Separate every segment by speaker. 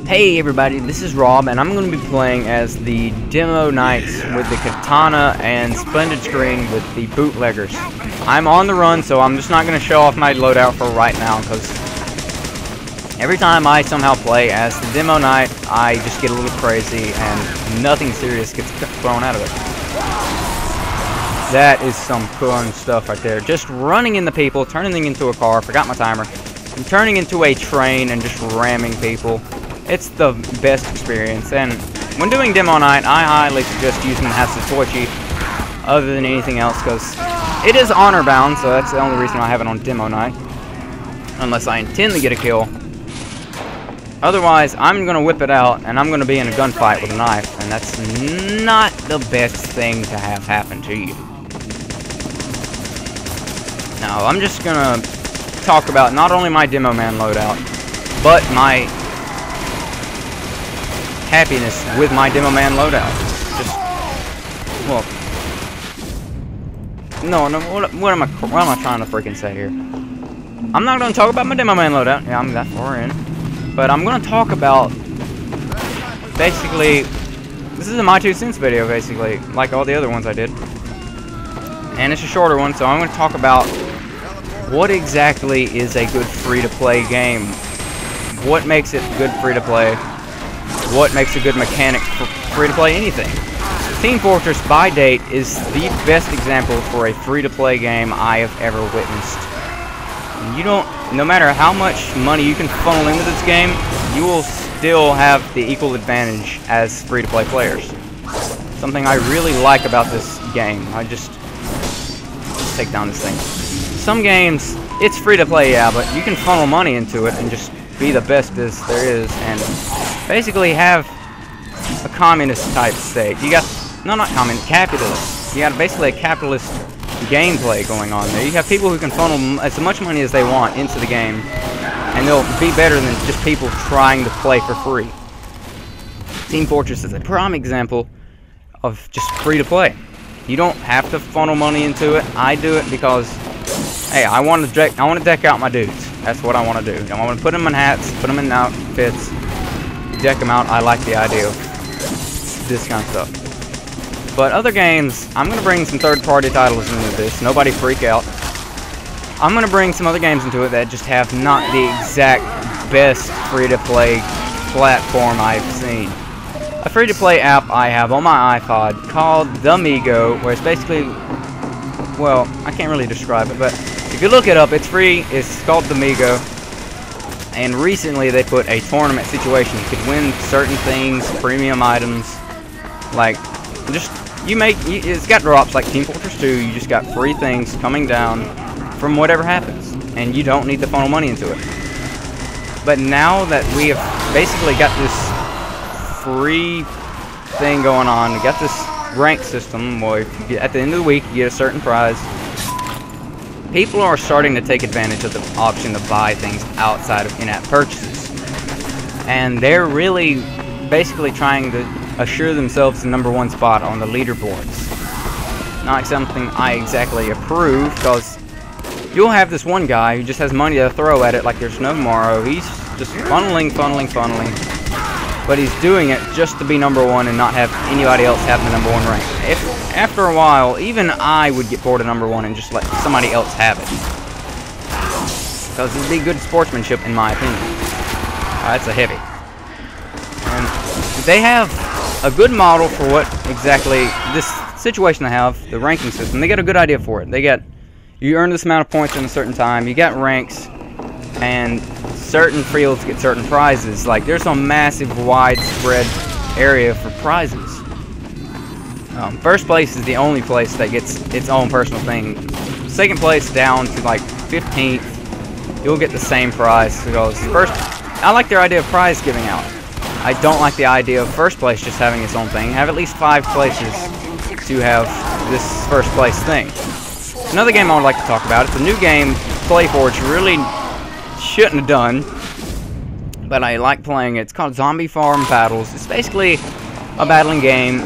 Speaker 1: Hey everybody, this is Rob, and I'm going to be playing as the Demo Knights with the Katana and Splendid Screen with the Bootleggers. I'm on the run, so I'm just not going to show off my loadout for right now, because every time I somehow play as the Demo Knight, I just get a little crazy, and nothing serious gets thrown out of it. That is some fun stuff right there. Just running into people, turning them into a car, forgot my timer, and turning into a train and just ramming people. It's the best experience, and when doing Demo Knight, I highly suggest using the Hatsatoichi other than anything else, because it is honor bound, so that's the only reason I have it on Demo Knight, unless I intend to get a kill. Otherwise, I'm going to whip it out, and I'm going to be in a gunfight with a knife, and that's not the best thing to have happen to you. Now, I'm just going to talk about not only my Demo Man loadout, but my happiness with my Demo Man loadout. Just, well, no, what am I trying to freaking say here? I'm not going to talk about my Demo Man loadout. Yeah, I'm that far in. But I'm going to talk about, basically, this is a My 2 Cents video, basically, like all the other ones I did. And it's a shorter one, so I'm going to talk about what exactly is a good free-to-play game. What makes it good free-to-play? What makes a good mechanic for free-to-play anything? Team Fortress, by date, is the best example for a free-to-play game I have ever witnessed. You don't, no matter how much money you can funnel into this game, you will still have the equal advantage as free-to-play players. Something I really like about this game. Let's take down this thing. Some games, it's free-to-play, yeah, but you can funnel money into it and just be the best as there is, and basically have a communist type state. You got, no, not communist, capitalist. You got basically a capitalist gameplay going on there. You have people who can funnel as much money as they want into the game, and they'll be better than just people trying to play for free. Team Fortress is a prime example of just free to play. You don't have to funnel money into it. I do it because, hey, I want to deck out my dudes. That's what I want to do. I want to put them in hats, put them in outfits, deck them out. I like the idea of this kind of stuff. But other games, I'm going to bring some third-party titles into this. Nobody freak out. I'm going to bring some other games into it that just have not the exact best free-to-play platform I've seen. A free-to-play app I have on my iPod called The Migo, where it's basically, well, I can't really describe it, but if you look it up, it's free. It's called The Migo. And recently they put a tournament situation. You could win certain things, premium items, like, just, it's got drops like Team Fortress 2, you just got free things coming down from whatever happens, and you don't need to funnel money into it. But now that we have basically got this free thing going on, we got this rank system where if you get, at the end of the week you get a certain prize, people are starting to take advantage of the option to buy things outside of in-app purchases. And they're really basically trying to assure themselves the #1 spot on the leaderboards. Not something I exactly approve, because you'll have this one guy who just has money to throw at it like there's no tomorrow. He's just funneling, but he's doing it just to be #1 and not have anybody else have the #1 rank. If after a while, even I would get bored of #1 and just let somebody else have it, because it'd be good sportsmanship in my opinion. That's a heavy. And they have a good model for what exactly this situation they have, the ranking system. They got a good idea for it. They got, you earn this amount of points in a certain time, you got ranks, and certain fields get certain prizes. Like, there's a massive widespread area for prizes. First place is the only place that gets its own personal thing. Second place down to like 15th, you'll get the same prize. Because first, I like their idea of prize giving out. I don't like the idea of first place just having its own thing. Have at least 5 places to have this first place thing. Another game I would like to talk about, it's a new game Playforge really shouldn't have done, but I like playing it. It's called Zombie Farm Battles. It's basically a battling game.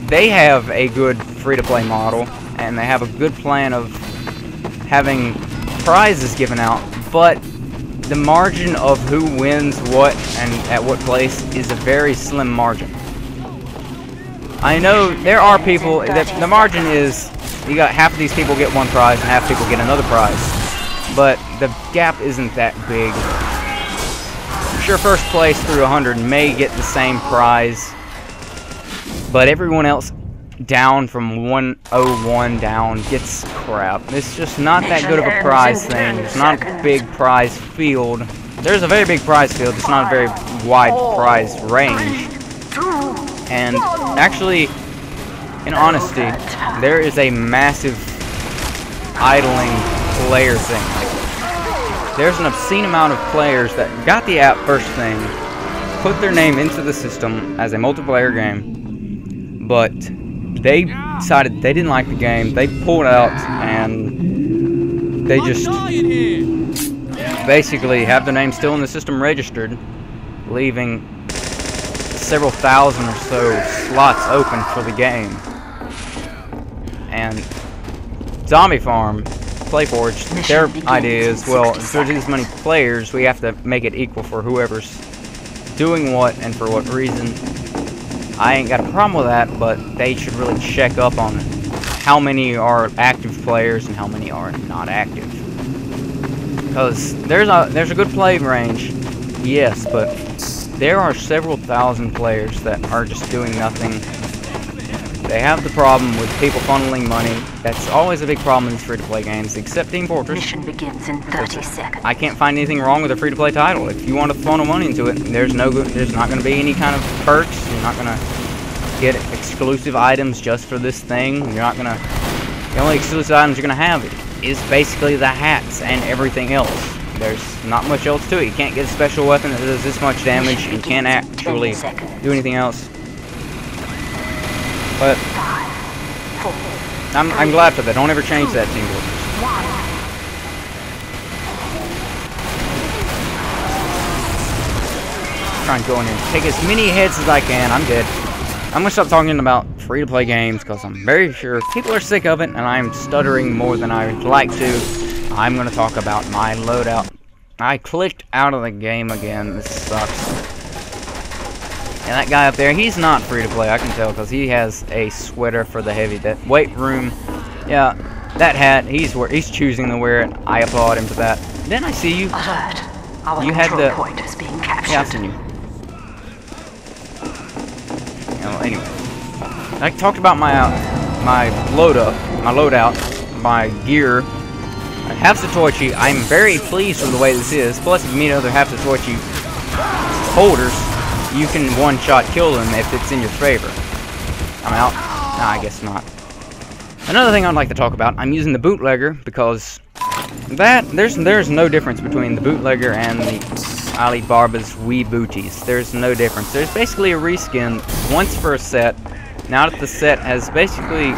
Speaker 1: They have a good free-to-play model, and they have a good plan of having prizes given out, but the margin of who wins what and at what place is a very slim margin. I know there are people that the margin is you got half of these people get one prize and half people get another prize, but the gap isn't that big. Sure, first place through 100 may get the same prize, but everyone else down from 101 down gets crap. It's just not that good of a prize thing. It's not a big prize field. There's a very big prize field. It's not a very wide prize range. And actually, in honesty, there is a massive idling player thing. There's an obscene amount of players that got the app first thing, put their name into the system as a multiplayer game, but they decided they didn't like the game, they pulled out, and they just basically have their name still in the system registered, leaving several thousand or so slots open for the game. And Zombie Farm, Playforge, their idea is, well, if there's this many players, we have to make it equal for whoever's doing what and for what reason. I ain't got a problem with that, but they should really check up on how many are active players and how many are not active. Because there's a good play range, yes, but there are several thousand players that are just doing nothing. They have the problem with people funneling money. That's always a big problem in these free-to-play games, except Team Fortress.
Speaker 2: Mission begins in 30 seconds.
Speaker 1: I can't find anything wrong with a free-to-play title. If you want to funnel money into it, there's not going to be any kind of perks. You're not going to get exclusive items just for this thing. You're not going to... The only exclusive items you're going to have is basically the hats and everything else. There's not much else to it. You can't get a special weapon that does this much damage. You can't actually do anything else. But I'm glad for that. Don't ever change that, Team Fortress. Try and go in here and take as many hits as I can. I'm dead. I'm gonna stop talking about free-to-play games because I'm very sure people are sick of it, and I'm stuttering more than I would like to. I'm gonna talk about my loadout. I clicked out of the game again. This sucks. And that guy up there, he's not free to play, I can tell, because he has a sweater for the heavy weight room. Yeah, that hat, he's choosing to wear it. I applaud him for that. Then I see you.
Speaker 2: Alert. Our
Speaker 1: You had the
Speaker 2: point is being captured.
Speaker 1: Yeah, I've seen you. Well, anyway, I talked about my loadout, my gear. Hafsatoichi, I'm very pleased with the way this is. Plus, if you meet other Hafsatoichi holders, you can one-shot kill them if it's in your favor. I'm out. Nah, I guess not. Another thing I'd like to talk about, I'm using the bootlegger because there's no difference between the bootlegger and the Alibaba's Wee Booties. There's no difference. There's basically a reskin once for a set. Now that the set has basically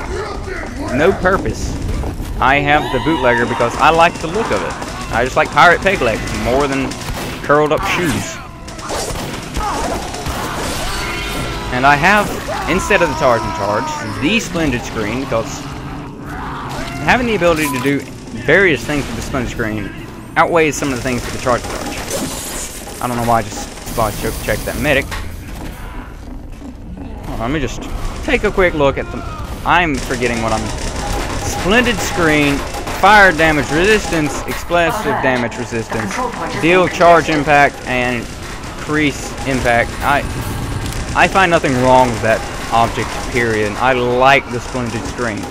Speaker 1: no purpose, I have the bootlegger because I like the look of it. I just like pirate peg legs more than curled up shoes. And I have, instead of the charge and charge, the splendid screen, because having the ability to do various things with the splendid screen outweighs some of the things with the charge and charge. I don't know why I just spot checked that medic. Hold on, let me just take a quick look at them. I'm forgetting what I'm... Splendid screen, fire damage resistance, explosive damage resistance, deal charge impact, and increase impact. I find nothing wrong with that object, period. I like the splendid screen.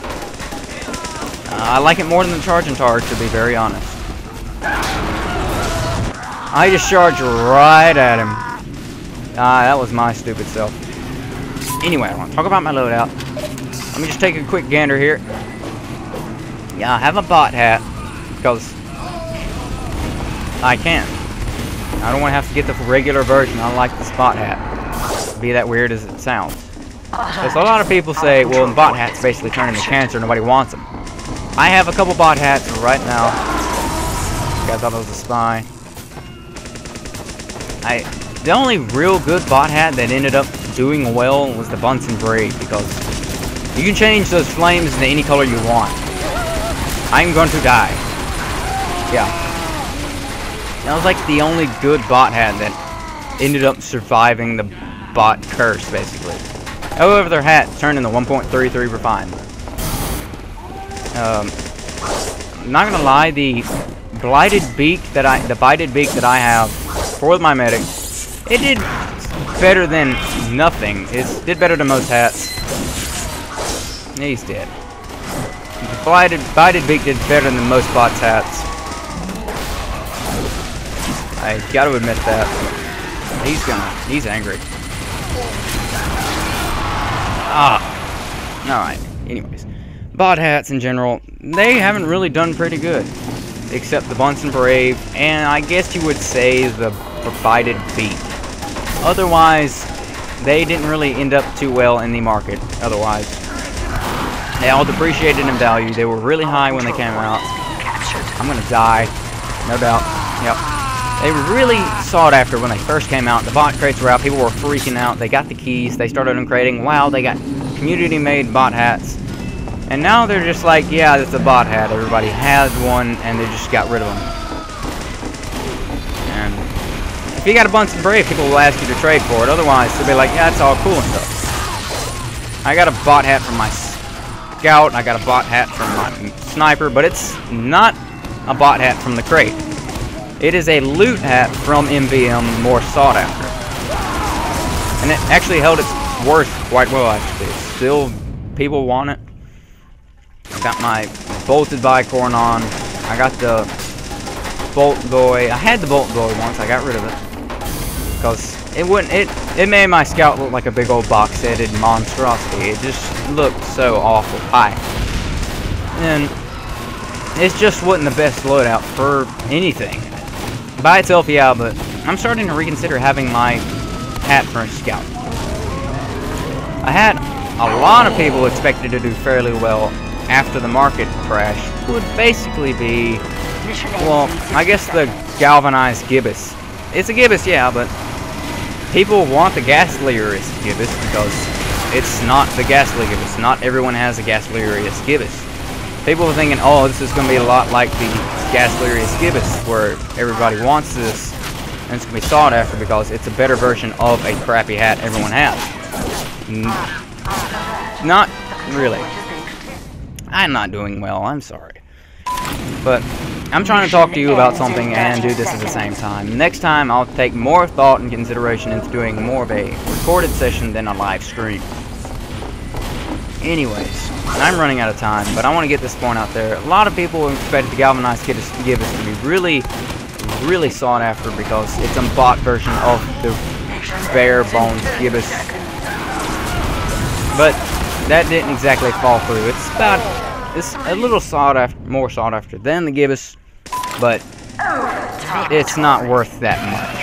Speaker 1: I like it more than the charge and charge, to be very honest. I just charged right at him. That was my stupid self. Anyway, I want to talk about my loadout. Let me just take a quick gander here. Yeah, I have a bot hat, because I can. I don't want to have to get the regular version. I like this bot hat. Be that weird as it sounds. Because a lot of people say, well, bot hats basically turn into cancer, nobody wants them. I have a couple bot hats right now. You guys thought I was a spy. The only real good bot hat that ended up doing well was the Bunsen Braid, because you can change those flames into any color you want. I'm going to die. Yeah. That was like the only good bot hat that ended up surviving the bot curse, basically. However, their hat turned into 1.33 refined. I'm not gonna lie, the blighted beak that bited beak that I have for my medic, it did better than nothing. It did better than most hats. He's dead. The bited beak did better than most bots' hats. I gotta admit that. He's angry. Alright. Anyways. Bot hats in general, they haven't really done pretty good. Except the Bunsen Brave, and I guess you would say the bited beak. Otherwise, they didn't really end up too well in the market. Otherwise, they all depreciated in value. They were really high when they came out. I'm gonna die, no doubt. Yep. They were really sought after when they first came out. The bot crates were out. People were freaking out. They got the keys. They started uncrating. Wow, they got community-made bot hats. And now they're just like, yeah, it's a bot hat. Everybody has one, and they just got rid of them. And if you got a Bunsen Brave, people will ask you to trade for it. Otherwise, they'll be like, yeah, it's all cool and stuff. I got a bot hat from my scout. I got a bot hat from my sniper, but it's not a bot hat from the crate. It is a loot hat from MVM, more sought after. And it actually held its worth quite well, actually. Still, people want it. I got my bolted bicorn on. I got the bolt boy. I had the bolt boy once. I got rid of it because it made my scout look like a big old box-headed monstrosity. It just looked so awful high, and it just wasn't the best loadout for anything. By itself, yeah, but I'm starting to reconsider having my hat for a scout. I had a lot of people expected to do fairly well after the market crash. Would basically be, well, I guess the galvanized gibbous. It's a gibbous, yeah, but people want the gaslierious gibbous because it's not the ghastly gibbous. Not everyone has a gaslierious gibbous. People are thinking, oh, this is going to be a lot like the gaslierious gibbous, where everybody wants this, and it's going to be sought after because it's a better version of a crappy hat everyone has. Not really. I'm not doing well, I'm sorry. But I'm trying to talk to you about something and do this at the same time. Next time, I'll take more thought and consideration into doing more of a recorded session than a live stream. Anyways, I'm running out of time, but I want to get this point out there. A lot of people expected the galvanized gibbous to be really, really sought after because it's a bot version of the bare bones gibbous. But that didn't exactly fall through. It's a little more sought after than the gibbous, but it's not worth that much.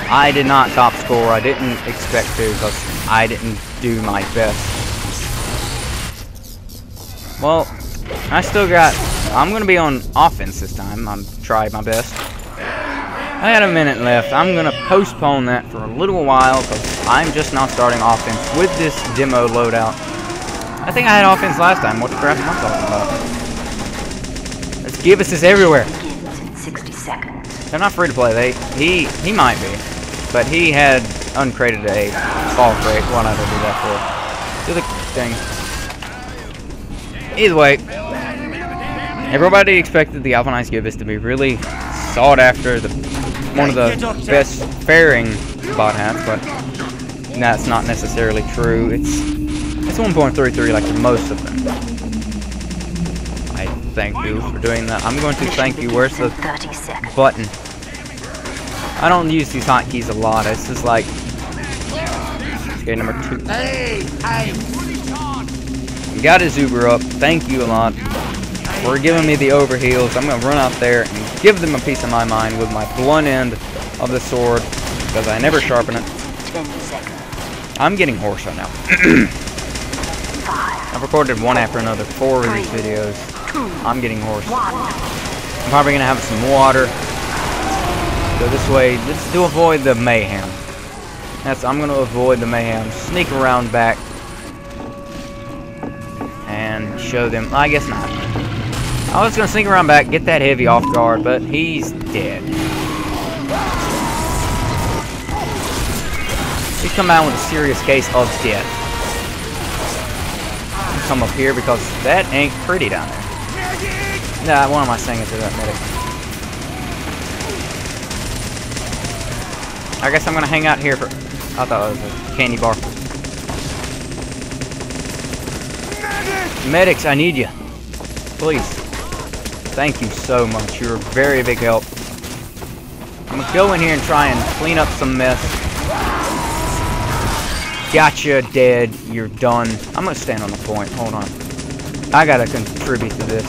Speaker 1: I did not top score. I didn't expect to because I didn't do my best. Well, I'm going to be on offense this time. I'm trying my best. I had a minute left. I'm going to postpone that for a little while because I'm just now starting offense with this demo loadout. I think I had offense last time. What the crap am I talking about? This gibbous is everywhere. They're not free to play. He might be. But he had uncrated a fall crate. Why not do that for? Do the thing. Either way, everybody expected the galvanized gibbous to be really sought after, one of the best faring bot hats, but that's not necessarily true. It's 1.33 like most of them. I thank you for doing that. I'm going to thank you. Where's the button? I don't use these hotkeys a lot. It's just like, okay, number 2. You got his Uber up. Thank you a lot for giving me the overheals. I'm going to run out there and give them a piece of my mind with my blunt end of the sword because I never sharpen it.
Speaker 2: 10 seconds.
Speaker 1: I'm getting hoarse right now. I've recorded one after another 4 of these videos. I'm getting hoarse. I'm probably going to have some water. Go this way, just to avoid the mayhem. I'm going to avoid the mayhem. Sneak around back and show them. I guess not. I was gonna sneak around back, get that heavy off guard, but he's dead. He's come out with a serious case of death. Come up here because that ain't pretty down there. Nah, what am I saying to that medic? I guess I'm gonna hang out here for. I thought it was a candy bar. Medics, I need you. Please. Thank you so much. You're a very big help. I'm gonna go in here and try and clean up some mess. Gotcha, dead. You're done. I'm gonna stand on the point. Hold on. I gotta contribute to this.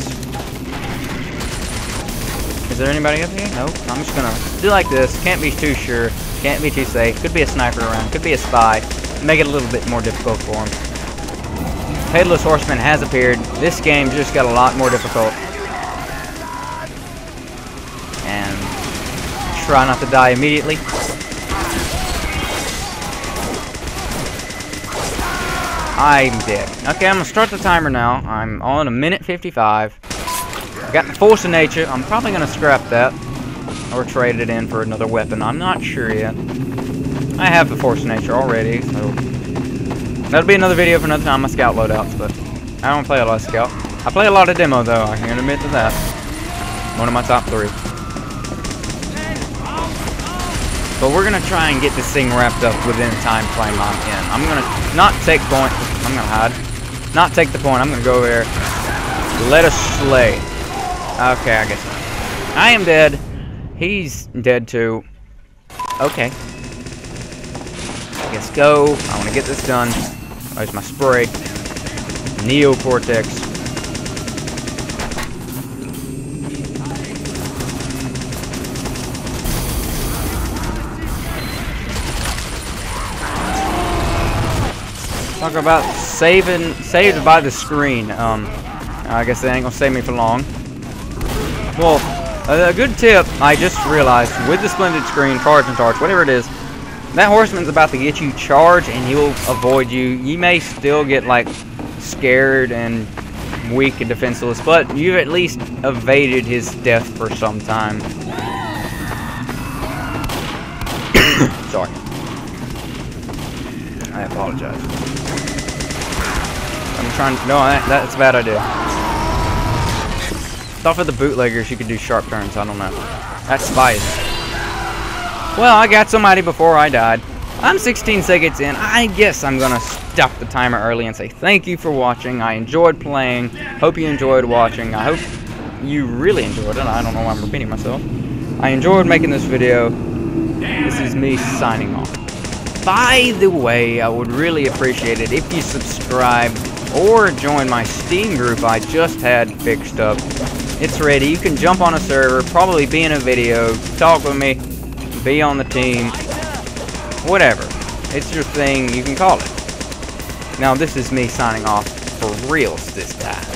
Speaker 1: Is there anybody up here? Nope. I'm just gonna do like this. Can't be too sure. Can't be too safe. Could be a sniper around. Could be a spy. Make it a little bit more difficult for him. Headless Horseman has appeared. This game just got a lot more difficult. And try not to die immediately. I'm dead. Okay, I'm gonna start the timer now. I'm on 1:55. I got the Force of Nature. I'm probably gonna scrap that or trade it in for another weapon. I'm not sure yet. I have the Force of Nature already, so that'll be another video for another time. My scout loadouts, but I don't play a lot of scout. I play a lot of demo though. I can admit to that. One of my top 3. But we're gonna try and get this thing wrapped up within the time frame I'm in. I'm gonna not take point. I'm gonna hide. Not take the point. I'm gonna go over there. Let us slay. Okay, I guess not. I am dead. He's dead too. Okay. I guess go. I want to get this done. There's my spray. Neocortex. Talk about saved by the screen. I guess they ain't gonna save me for long. Well, a good tip I just realized with the splendid screen, charge and torch, whatever it is, that horseman's about to get you charged and he'll avoid you. You may still get like scared and weak and defenseless, but you've at least evaded his death for some time. Sorry. I apologize. I'm trying. No, that's a bad idea. Thought for the bootleggers you could do sharp turns. I don't know. That's spice. Well, I got somebody before I died. I'm 16 seconds in. I guess I'm gonna stop the timer early and say thank you for watching. I enjoyed playing. Hope you enjoyed watching. I hope you really enjoyed it. I don't know why I'm repeating myself. I enjoyed making this video. This is me signing off. By the way, I would really appreciate it if you subscribe or join my Steam group I just had fixed up. It's ready. You can jump on a server, probably be in a video, talk with me, be on the team, whatever. It's your thing, you can call it. Now this is me signing off for reals this time.